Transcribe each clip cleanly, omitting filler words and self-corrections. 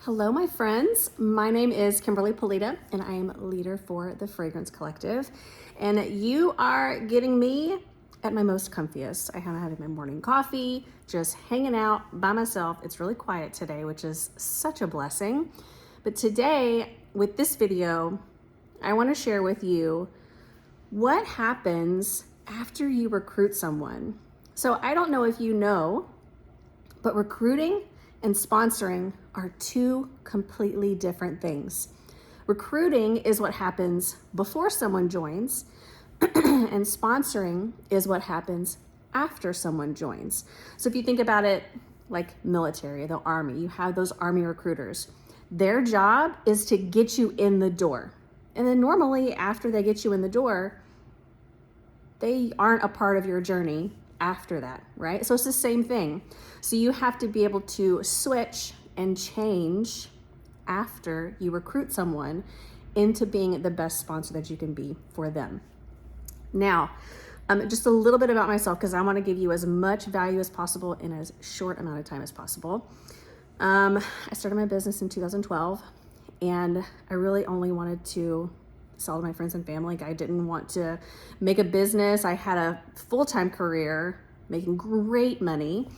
Hello, my friends. My name is Kimberly Pulito, and I am leader for the Fragrance Collective. And you are getting me at my most comfiest. I haven't had my morning coffee, just hanging out by myself. It's really quiet today, which is such a blessing. But today, with this video, I want to share with you what happens after you recruit someone. So I don't know if you know, but recruiting and sponsoring are two completely different things. Recruiting is what happens before someone joins, and sponsoring is what happens after someone joins. So if you think about it like military, the army, you have those army recruiters. Their job is to get you in the door. And then normally after they get you in the door, they aren't a part of your journey after that, right? So it's the same thing. So you have to be able to switch and change after you recruit someone into being the best sponsor that you can be for them. Now, just a little bit about myself, because I want to give you as much value as possible in as short amount of time as possible. I started my business in 2012, and I really only wanted to sell to my friends and family. I didn't want to make a business. I had a full-time career making great money.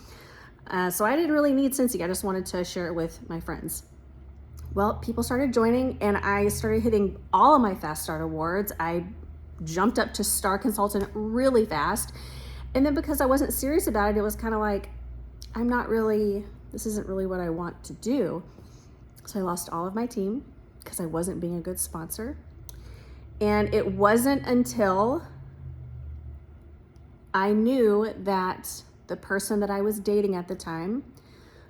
So I didn't really need Scentsy. I just wanted to share it with my friends. Well, people started joining, and I started hitting all of my Fast Start awards. I jumped up to Star Consultant really fast. And then because I wasn't serious about it, it was kind of like, this isn't really what I want to do. So I lost all of my team because I wasn't being a good sponsor. And it wasn't until I knew that the person that I was dating at the time,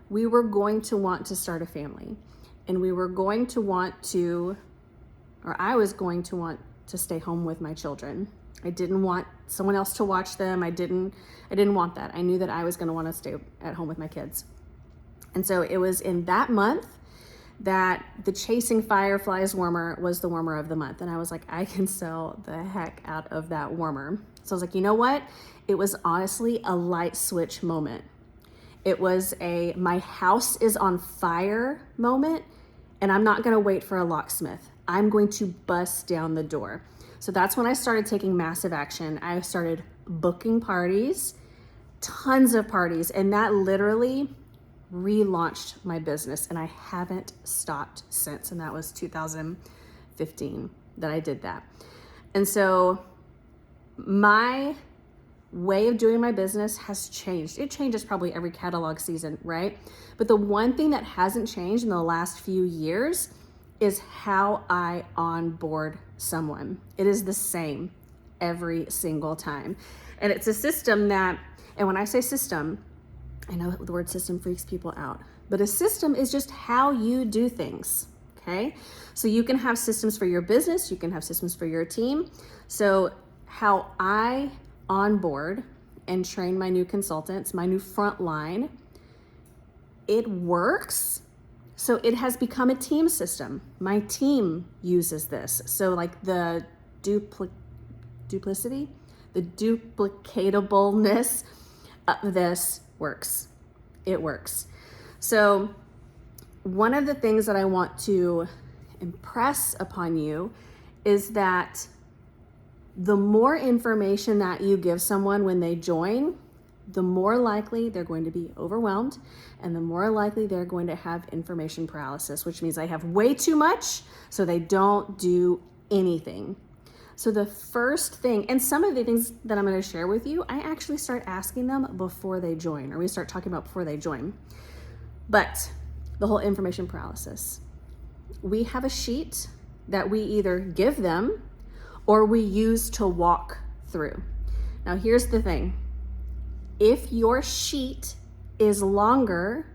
we were going to want to start a family. And we were going to want to, or I was going to want to stay home with my children. I didn't want someone else to watch them. I didn't want that. I knew that I was going to want to stay at home with my kids. And so it was in that month that the Chasing Fireflies warmer was the warmer of the month. And I was like, I can sell the heck out of that warmer. So I was like, you know what? It was honestly a light switch moment. It was a my house is on fire moment, and I'm not gonna wait for a locksmith. I'm going to bust down the door. So that's when I started taking massive action. I started booking parties, tons of parties, and that literally relaunched my business, and I haven't stopped since. And that was 2015 that I did that. And so my way of doing my business has changed. It changes probably every catalog season, right? But the one thing that hasn't changed in the last few years is how I onboard someone. It is the same every single time. And it's a system that, and when I say system, I know the word system freaks people out, but a system is just how you do things, okay? So you can have systems for your business, you can have systems for your team. So how I onboard and train my new consultants, my new front line, it works. So it has become a team system. My team uses this. So like the duplicity, the duplicatableness of this works. It works. So one of the things that I want to impress upon you is that the more information that you give someone when they join, the more likely they're going to be overwhelmed, and the more likely they're going to have information paralysis, which means they have way too much, so they don't do anything. So the first thing, and some of the things that I'm going to share with you, I actually start asking them before they join, or we start talking about before they join. But the whole information paralysis, we have a sheet that we either give them or we use to walk through. Now here's the thing. If your sheet is longer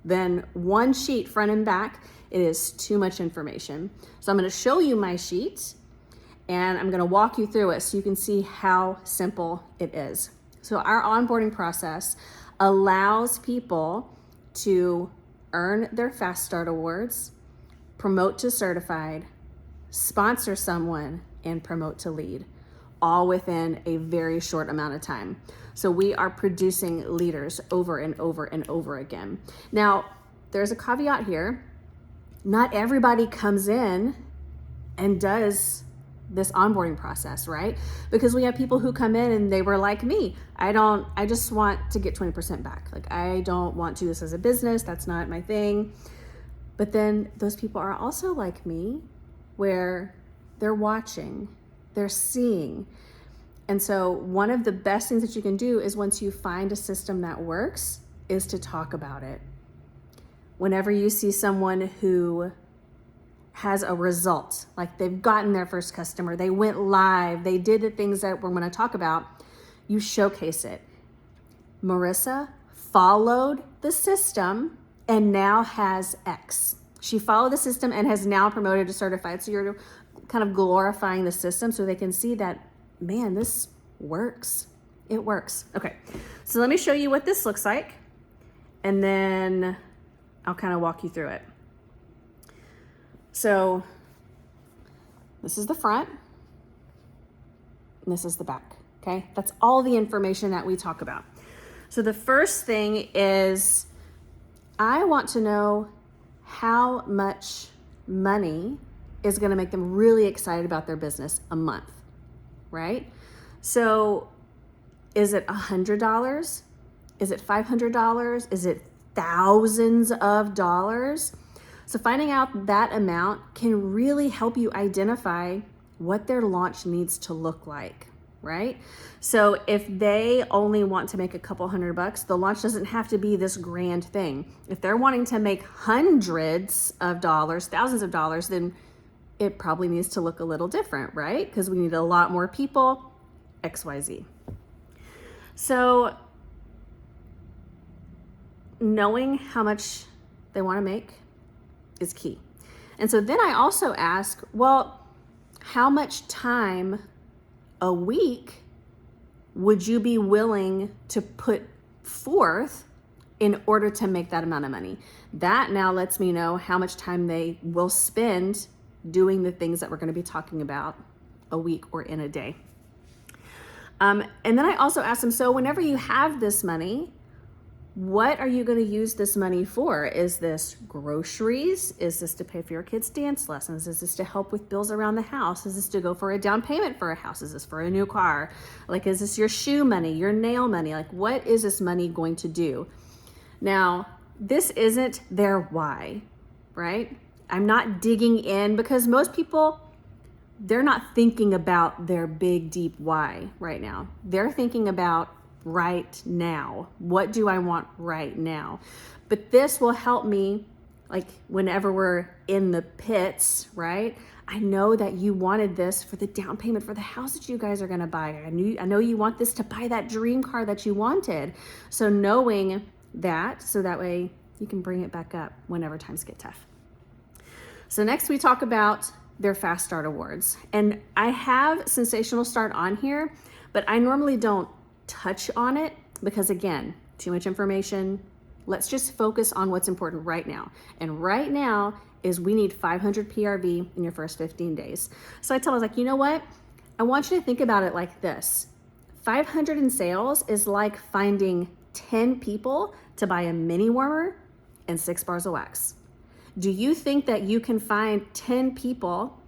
than one sheet front and back, it is too much information. So I'm going to show you my sheet, and I'm going to walk you through it so you can see how simple it is. So our onboarding process allows people to earn their Fast Start awards, promote to certified, sponsor someone, and promote to lead, all within a very short amount of time. So we are producing leaders over and over and over again. Now, there's a caveat here. not everybody comes in and does this onboarding process, right? Because we have people who come in and they were like me. I just want to get 20% back. Like, I don't want to do this as a business. That's not my thing. But then those people are also like me, where they're watching, they're seeing. And so one of the best things that you can do is, once you find a system that works, is to talk about it. Whenever you see someone who has a result, like they've gotten their first customer, they went live, they did the things that we're going to talk about, you showcase it. Marissa followed the system and now has X. She followed the system and has now promoted to certified. So you're kind of glorifying the system so they can see that, man, this works. It works. Okay, so let me show you what this looks like, and then I'll kind of walk you through it. So this is the front, and this is the back, okay? That's all the information that we talk about. So the first thing is, I want to know how much money is gonna make them really excited about their business a month, right? So is it $100? Is it $500? Is it thousands of dollars? So finding out that amount can really help you identify what their launch needs to look like, right? So if they only want to make a couple $100, the launch doesn't have to be this grand thing. If they're wanting to make hundreds of dollars, thousands of dollars, then it probably needs to look a little different, right? Because we need a lot more people, XYZ. So knowing how much they want to make is key. And so then I also ask, well, how much time a week would you be willing to put forth in order to make that amount of money? That now lets me know how much time they will spend doing the things that we're going to be talking about a week or in a day. And then I also ask them, so whenever you have this money, what are you going to use this money for? Is this groceries? Is this to pay for your kids' dance lessons? Is this to help with bills around the house? Is this to go for a down payment for a house? Is this for a new car? Like, is this your shoe money, your nail money? Like, what is this money going to do? Now, this isn't their why, right? I'm not digging in, because most people, they're not thinking about their big, deep why right now. They're thinking about right now. What do I want right now? But this will help me, like, whenever we're in the pits, right? I know that you wanted this for the down payment for the house that you guys are going to buy. I know you want this to buy that dream car that you wanted. So knowing that, so that way you can bring it back up whenever times get tough. So next we talk about their Fast Start Awards. And I have Sensational Start on here, but I normally don't touch on it because, again, too much information. Let's just focus on what's important right now. And right now is we need 500 PRV in your first 15 days. So I tell them, like, you know what? I want you to think about it like this. 500 in sales is like finding 10 people to buy a mini warmer and 6 bars of wax. Do you think that you can find 10 people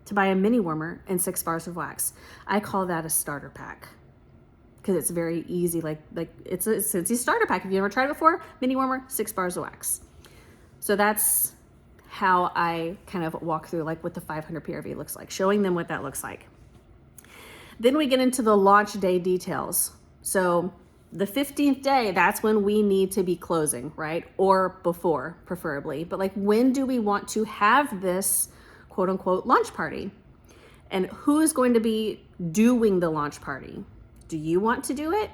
to buy a mini warmer and 6 bars of wax? I call that a starter pack, because it's very easy. Like it's a Scentsy starter pack. If you ever tried it before, mini warmer, 6 bars of wax. So that's how I kind of walk through, like, what the 500 PRV looks like, showing them what that looks like. Then we get into the launch day details. So the 15th day, that's when we need to be closing, right? Or before, preferably. But, like, when do we want to have this quote unquote launch party? And who is going to be doing the launch party? Do you want to do it,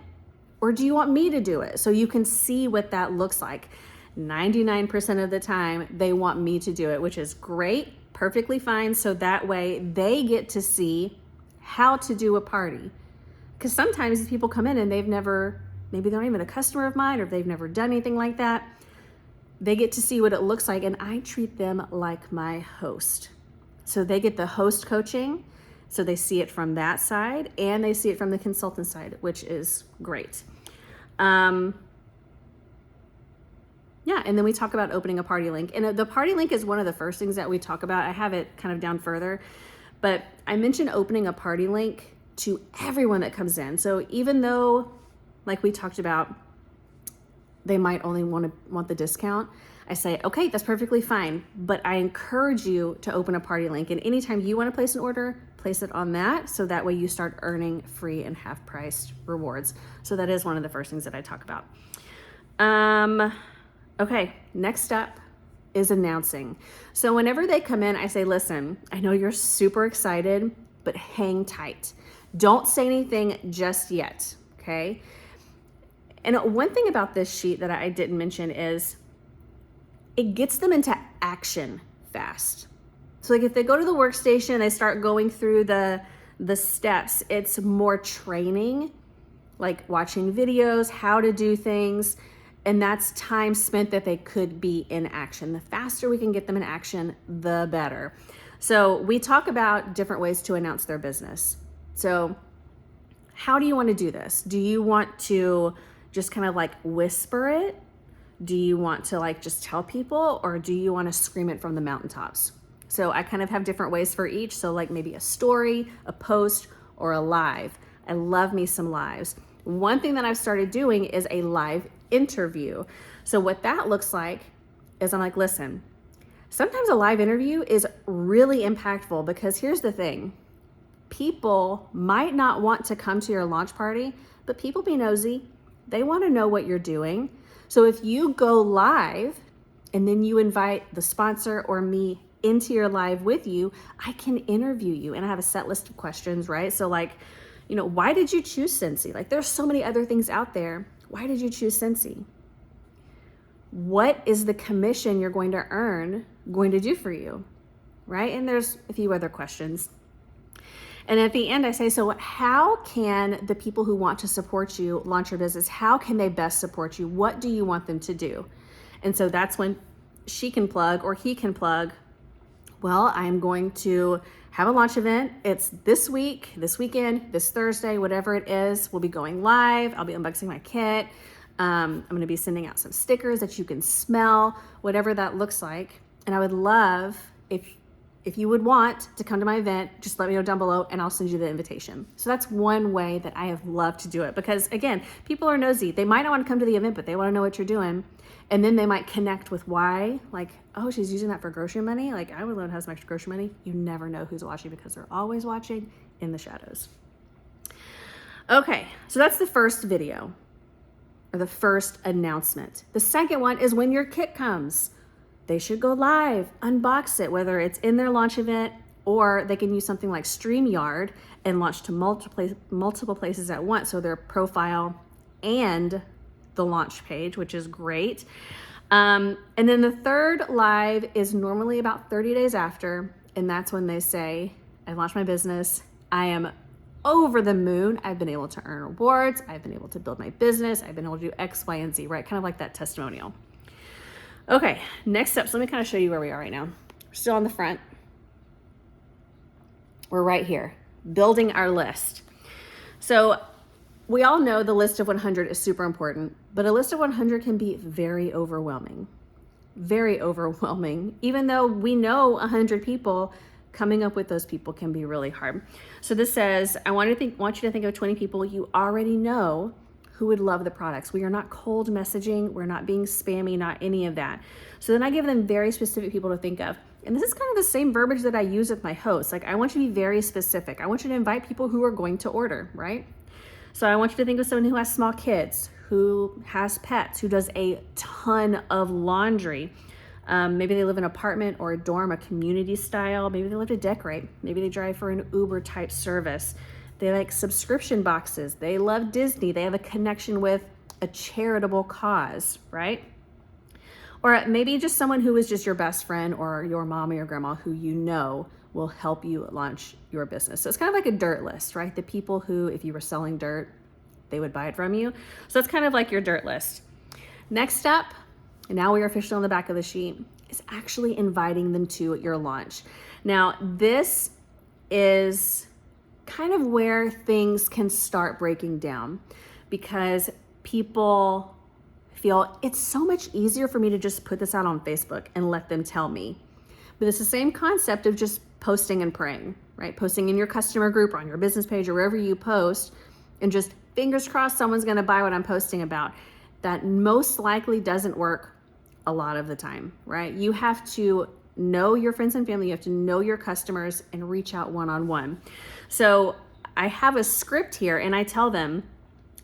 or do you want me to do it? So you can see what that looks like. 99% of the time, they want me to do it, which is great, perfectly fine. So that way they get to see how to do a party. Because sometimes these people come in and maybe they're not even a customer of mine, or if they've never done anything like that. They get to see what it looks like, and I treat them like my host. So they get the host coaching. So they see it from that side, and they see it from the consultant side, which is great. Yeah, and then we talk about opening a party link. And the party link is one of the first things that we talk about. I have it kind of down further, but I mentioned opening a party link to everyone that comes in. So even though, like we talked about, they might only want the discount, I say, okay, that's perfectly fine. But I encourage you to open a party link. And anytime you want to place an order, place it on that. So that way you start earning free and half priced rewards. So that is one of the first things that I talk about. Okay, next up is announcing. So whenever they come in, I say, listen, I know you're super excited, but hang tight. Don't say anything just yet, okay? And one thing about this sheet that I didn't mention is it gets them into action fast. So like if they go to the workstation, they start going through the steps, it's more training, like watching videos, how to do things. And that's time spent that they could be in action. The faster we can get them in action, the better. So we talk about different ways to announce their business. So how do you want to do this? Do you want to just kind of like whisper it? Do you want to like just tell people, or do you want to scream it from the mountaintops? So I kind of have different ways for each. So like maybe a story, a post, or a live. I love me some lives. One thing that I've started doing is a live interview. So what that looks like is I'm like, listen, sometimes a live interview is really impactful because here's the thing. People might not want to come to your launch party, but people be nosy. They want to know what you're doing. So if you go live and then you invite the sponsor or me into your live with you, I can interview you. And I have a set list of questions, right? So like, why did you choose Scentsy? Like there's so many other things out there. Why did you choose Scentsy? What is the commission you're going to earn going to do for you, right? And there's a few other questions. And at the end, I say, so how can the people who want to support you launch your business, how can they best support you? What do you want them to do? And so that's when she can plug or he can plug, well, I'm going to have a launch event. It's this week, this weekend, this Thursday, whatever it is. We'll be going live. I'll be unboxing my kit. I'm going to be sending out some stickers that you can smell, whatever that looks like. And I would love if you would want to come to my event, just let me know down below and I'll send you the invitation. So that's one way that I have loved to do it because again, people are nosy. They might not want to come to the event, but they want to know what you're doing. And then they might connect with why, like, oh, she's using that for grocery money. Like I would love to have some extra grocery money. You never know who's watching because they're always watching in the shadows. Okay, so that's the first video or the first announcement. The second one is when your kit comes. They should go live, unbox it, whether it's in their launch event or they can use something like StreamYard and launch to multiple places at once. So their profile and the launch page, which is great. And then the third live is normally about 30 days after. And that's when they say, I launched my business. I am over the moon. I've been able to earn rewards. I've been able to build my business. I've been able to do X, Y, and Z, right? Kind of like that testimonial. Okay, next step. So let me kind of show you where we are right now. We're still on the front. We're right here, building our list. So we all know the list of 100 is super important, but a list of 100 can be very overwhelming. Very overwhelming. Even though we know 100 people, coming up with those people can be really hard. So this says, I want you to think of 20 people you already know who would love the products. We are not cold messaging. We're not being spammy, not any of that. So then I give them very specific people to think of. And this is kind of the same verbiage that I use with my hosts. Like I want you to be very specific. I want you to invite people who are going to order, right? So I want you to think of someone who has small kids, who has pets, who does a ton of laundry. Maybe they live in an apartment or a dorm, a community style. Maybe they live to decorate. Maybe they drive for an Uber type service. They like subscription boxes. They love Disney. They have a connection with a charitable cause, right? Or maybe just someone who is just your best friend or your mom or your grandma who you know will help you launch your business. So it's kind of like a dirt list, right? The people who, if you were selling dirt, they would buy it from you. So it's kind of like your dirt list. Next up, and now we are officially on the back of the sheet, is actually inviting them to your launch. Now, this is kind of where things can start breaking down because people feel it's so much easier for me to just put this out on Facebook and let them tell me. But it's the same concept of just posting and praying, right? Posting in your customer group or on your business page or wherever you post, and just fingers crossed someone's gonna buy what I'm posting about. That most likely doesn't work a lot of the time, right? You have to know your friends and family, you have to know your customers and reach out one-on-one. So I have a script here and I tell them,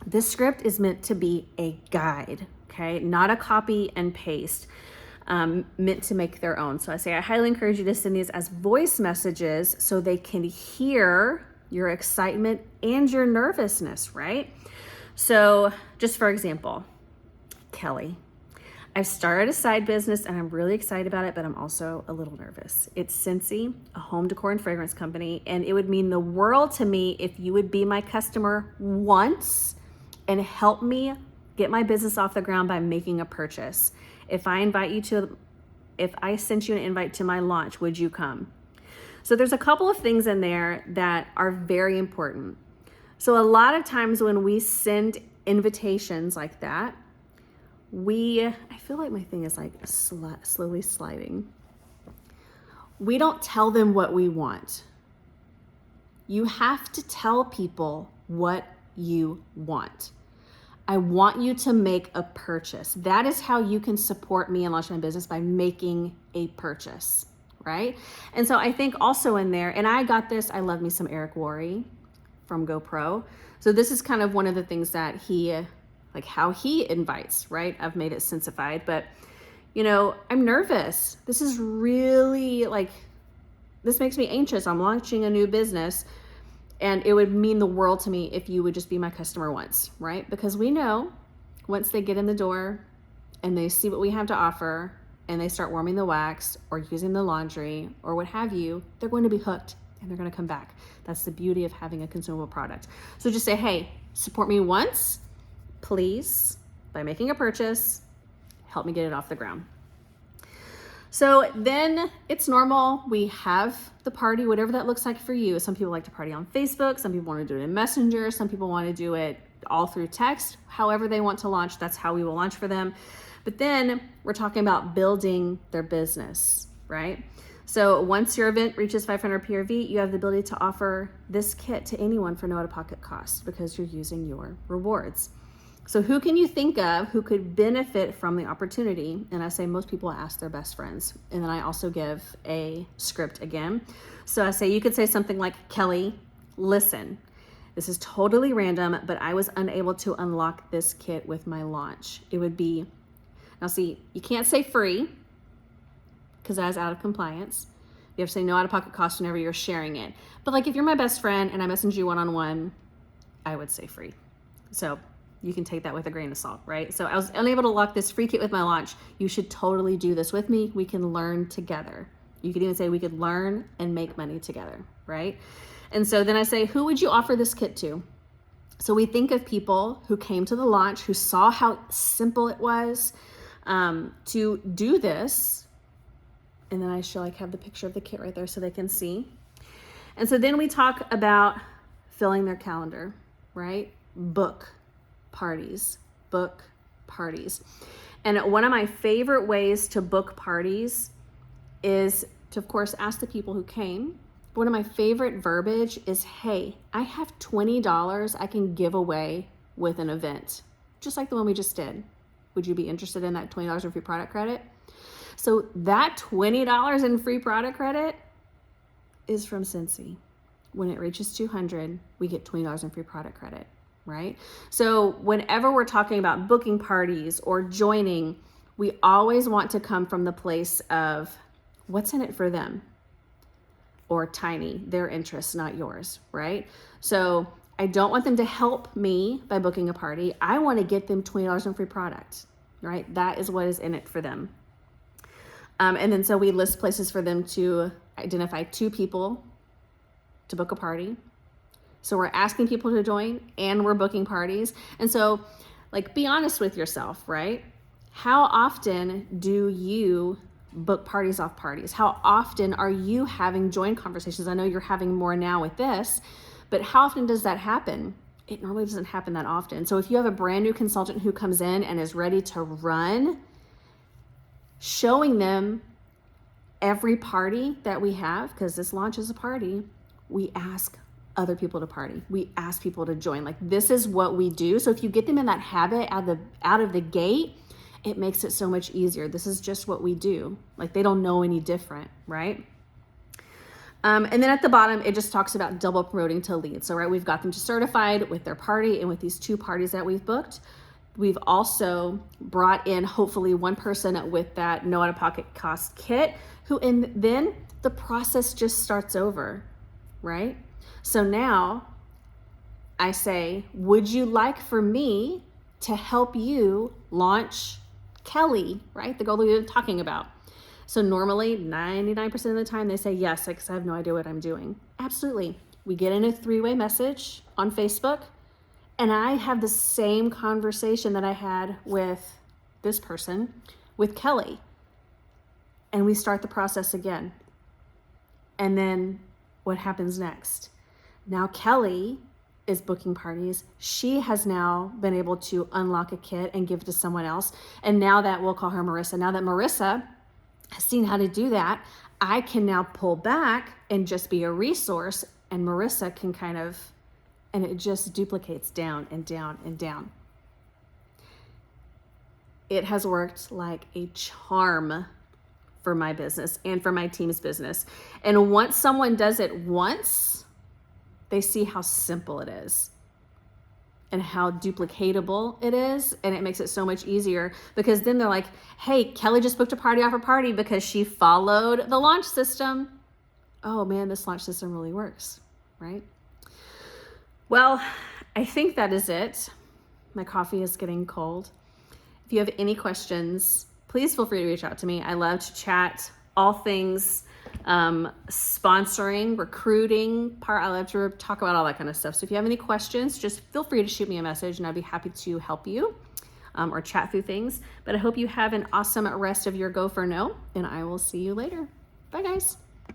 this script is meant to be a guide, okay? Not a copy and paste, meant to make their own. So I say, I highly encourage you to send these as voice messages so they can hear your excitement and your nervousness, right? So just for example, Kelly, I've started a side business and I'm really excited about it, but I'm also a little nervous. It's Scentsy, a home decor and fragrance company, and it would mean the world to me if you would be my customer once and help me get my business off the ground by making a purchase. If I sent you an invite to my launch, would you come? So there's a couple of things in there that are very important. So a lot of times when we send invitations like that, I feel like my thing is like slowly sliding. We don't tell them what we want. You have to tell people what you want. I want you to make a purchase. That is how you can support me and launch my business, by making a purchase, right? And so I think also in there, and I got this, I love me some Eric Worre from GoPro. So this is kind of one of the things that like how he invites, right? I've made it sensified, but I'm nervous. This is really this makes me anxious. I'm launching a new business and it would mean the world to me if you would just be my customer once, right? Because we know once they get in the door and they see what we have to offer and they start warming the wax or using the laundry or what have you, they're going to be hooked and they're going to come back. That's the beauty of having a consumable product. So just say, hey, support me once, please, by making a purchase, help me get it off the ground. So then it's normal. We have the party, whatever that looks like for you. Some people like to party on Facebook. Some people want to do it in Messenger. Some people want to do it all through text. However they want to launch, that's how we will launch for them. But then we're talking about building their business, right? So once your event reaches 500 PRV, you have the ability to offer this kit to anyone for no out-of-pocket cost because you're using your rewards. So who can you think of who could benefit from the opportunity? And I say most people ask their best friends. And then I also give a script again. So I say, you could say something like, Kelly, listen, this is totally random, but I was unable to unlock this kit with my launch. It would be, now see, you can't say free because that is out of compliance. You have to say no out-of-pocket cost whenever you're sharing it. But like if you're my best friend and I message you one-on-one, I would say free. So you can take that with a grain of salt, right? So I was unable to lock this free kit with my launch. You should totally do this with me. We can learn together. You could even say we could learn and make money together, right? And so then I say, who would you offer this kit to? So we think of people who came to the launch, who saw how simple it was to do this. And then I show have the picture of the kit right there so they can see. And so then we talk about filling their calendar, right? Book parties. And one of my favorite ways to book parties is to, of course, ask the people who came. One of my favorite verbiage is, hey, I have $20 I can give away with an event, just like the one we just did. Would you be interested in that $20 in free product credit? So that $20 in free product credit is from Scentsy. When it reaches 200, we get $20 in free product credit, right? So whenever we're talking about booking parties or joining, we always want to come from the place of what's in it for them, or tiny, their interests, not yours, right? So I don't want them to help me by booking a party. I want to get them $20 in free product, right? That is what is in it for them. And then so we list places for them to identify 2 people to book a party. So we're asking people to join and we're booking parties. And so be honest with yourself, right? How often do you book parties off parties? How often are you having join conversations? I know you're having more now with this, but how often does that happen? it normally doesn't happen that often. So if you have a brand new consultant who comes in and is ready to run, showing them every party that we have, because this launch is a party, we ask other people to party. We ask people to join. Like, this is what we do. So if you get them in that habit out of the gate, it makes it so much easier. This is just what we do. Like, they don't know any different, right? And then at the bottom, it just talks about double promoting to leads. So, right, we've got them to certified with their party and with these 2 parties that we've booked. We've also brought in hopefully one person with that no out-of-pocket cost kit, and then the process just starts over, right? So now I say, would you like for me to help you launch Kelly, right? The girl that we've been talking about. So normally 99% of the time they say yes, because I have no idea what I'm doing. Absolutely. We get in a 3-way message on Facebook, and I have the same conversation that I had with this person, with Kelly. And we start the process again. And then what happens next? Now Kelly is booking parties. She has now been able to unlock a kit and give it to someone else. And now that, we'll call her Marissa. Now that Marissa has seen how to do that, I can now pull back and just be a resource, and Marissa can and it just duplicates down and down and down. It has worked like a charm for my business and for my team's business. And once someone does it once, they see how simple it is and how duplicatable it is. And it makes it so much easier, because then they're like, hey, Kelly just booked a party off her party because she followed the launch system. Oh man, this launch system really works, right? Well, I think that is it. My coffee is getting cold. If you have any questions, please feel free to reach out to me. I love to chat all things sponsoring, recruiting part. I love to talk about all that kind of stuff. So if you have any questions, just feel free to shoot me a message and I'd be happy to help you or chat through things. But I hope you have an awesome rest of your Go for No, and I will see you later. Bye guys.